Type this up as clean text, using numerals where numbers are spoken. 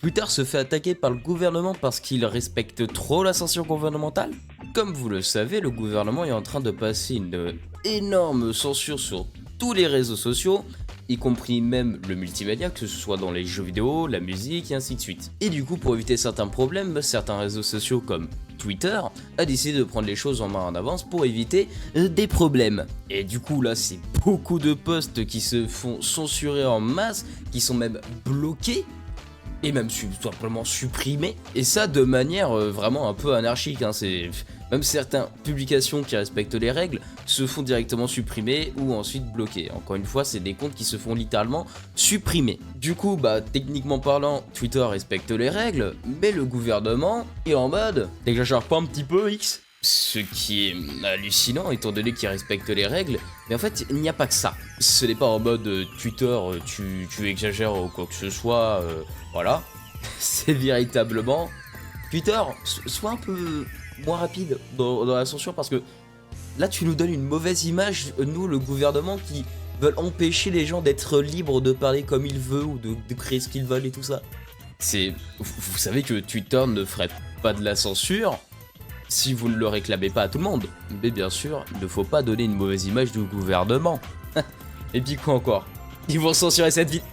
Twitter se fait attaquer par le gouvernement parce qu'il respecte trop la censure gouvernementale? Comme vous le savez, le gouvernement est en train de passer une énorme censure sur tous les réseaux sociaux, y compris même le multimédia, que ce soit dans les jeux vidéo, la musique et ainsi de suite. Et du coup, pour éviter certains problèmes, certains réseaux sociaux comme Twitter a décidé de prendre les choses en main en avance pour éviter des problèmes. Et du coup là, c'est beaucoup de posts qui se font censurer en masse, qui sont même bloqués et même tout simplement supprimés, et ça de manière vraiment un peu anarchique, hein. Même certaines publications qui respectent les règles se font directement supprimer ou ensuite bloquer. Encore une fois, c'est des comptes qui se font littéralement supprimer. Du coup, techniquement parlant, Twitter respecte les règles, mais le gouvernement est en mode « T'exagères pas un petit peu, X ?» Ce qui est hallucinant étant donné qu'ils respectent les règles, mais en fait il n'y a pas que ça. Ce n'est pas en mode Twitter tu exagères ou quoi que ce soit, voilà. C'est véritablement Twitter, sois un peu moins rapide dans la censure parce que là tu nous donnes une mauvaise image, nous le gouvernement qui veulent empêcher les gens d'être libres de parler comme ils veulent ou de créer ce qu'ils veulent et tout ça. Vous savez que Twitter ne ferait pas de la censure si vous ne le réclamez pas à tout le monde. Mais bien sûr, il ne faut pas donner une mauvaise image du gouvernement. Et puis quoi encore? Ils vont censurer cette vidéo.